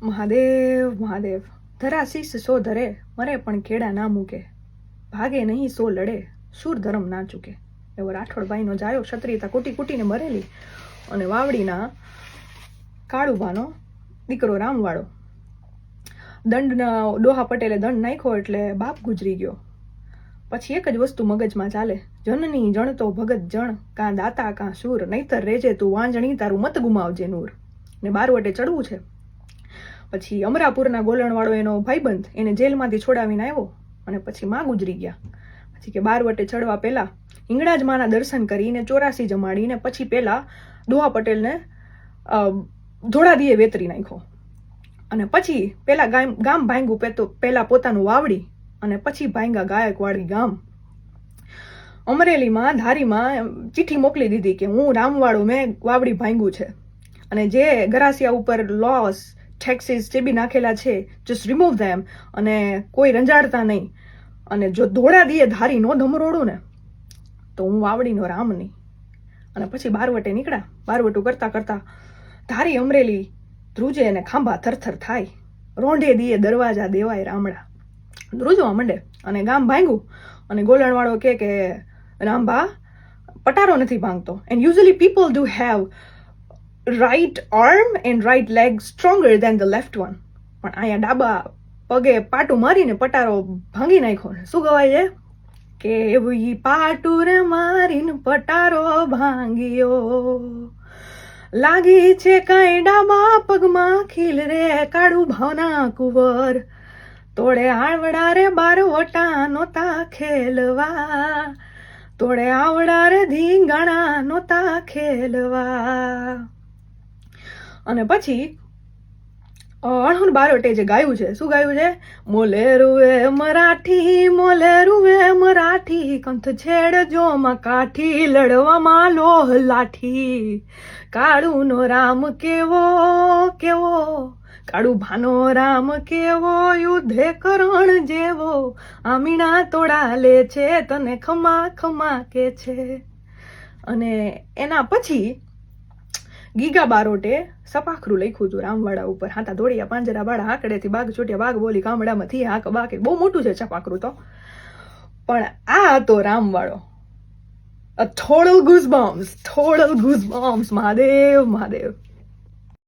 મહાદેવ મહાદેવ ધરા શીશ સો ધરે મરે પણ કેડા ના મૂકે, ભાગે નહીં સો લડે શૂર ધર્મ ના ચૂકે. એવો રાઠોડભાઈનો જાયો ક્ષત્રિયતા કૂટી કૂટીને મરેલી અને વાવડીના કાળુબાનો દીકરો રામવાળો. દંડના ડોહા પટેલે દંડ નાખ્યો એટલે બાપ ગુજરી ગયો. પછી એક જ વસ્તુ મગજમાં ચાલે, જનની જણતો ભગત જણ, કાં દાતા કાં શૂર, નહીતર રેજે તું વાંજણી તારું મત ગુમાવજે નૂર. ને બારવટે ચડવું છે. પછી અમરાપુરના ગોલણવાળો એનો ભાઈબંધ એને જેલમાંથી છોડાવીને આવ્યો અને પછી માં ગુજરી ગયા. પછી કે બારવટે ચડવા પહેલા હિંગળાજ માના દર્શન કરીને 84 જમાડીને પછી પેલા ડોહા પટેલને ધોળાદીએ વેતરી નાખ્યો અને પછી પેલા ગામ ભાંગ્યું પેલા પોતાનું વાવડી અને પછી ભાંગા ગાયકવાડી ગામ. અમરેલીમાં ધારીમાં ચિઠ્ઠી મોકલી દીધી કે હું રામવાળો મેં વાવડી ભાંગ્યું છે અને જે ગરાસિયા ઉપર લોસ ટેક્સીસ જે બી નાખેલા છે જસ્ટ રિમૂવ ધેમ અને કોઈ રંજાડતા નહીં. અને જો ધોળાદીએ ધારી નો ધમરોડું ને તો હું વાવડીનો રામ નહીં. અને પછી બારવટે નીકળ્યા. બારવટું કરતા કરતા ધારી અમરેલી ધ્રુજે અને ખાંભા થરથર થાય, રોંઢે દીએ દરવાજા દેવાય રામડા. ધ્રુજવા માંડે અને ગામ ભાંગ્યું અને ગોલણવાળો કે રામબા પટારો નથી ભાંગતો. And usually people do have right arm and right leg stronger than the left one. પણ અહીંયા ડાબા પગે પાટું મારીને પટારો ભાંગી નાખ્યો. શું ગવાય છે કે એવું પાટું રે મારીને પટારો ભાંગ્યો, લાગી છે કઈ ડાબા પગમાં ખીલ રે કાળું ભાવના કુંવર, તોડે આવડા રે બારવટા નોતા ખેલવા, તોડે આવડા રે ધીંગાણા નોતા ખેલવા. અને પછી અણહુન બારવટે જે ગાયું છે, શું ગાયું છે? મોલે રૂવે મરાઠી કંથ છેડ જો માં કાઠી, લડવામાં લોહ લાઠી, કાળું નો રામ કેવો કેવો, કાળું ભાનો રામ કેવો, યુદ્ધે કરણ જેવો, આમીણા તોડા લે છે તને ખમા ખમા કે છે. અને એના પછી ગીગા બારોટે સપાખરું લખ્યું હતું રામવાડા ઉપર. હાથા દોડિયા પાંજરા બાળા હાકડેથી બાગ છૂટ્યા બાગ બોલી ગામડામાંથી હાક બાકે. બહુ મોટું છે છપાખરું તો. પણ આ હતો રામવાળો. થોડલ ગુઝબમ્સ મહાદેવ મહાદેવ.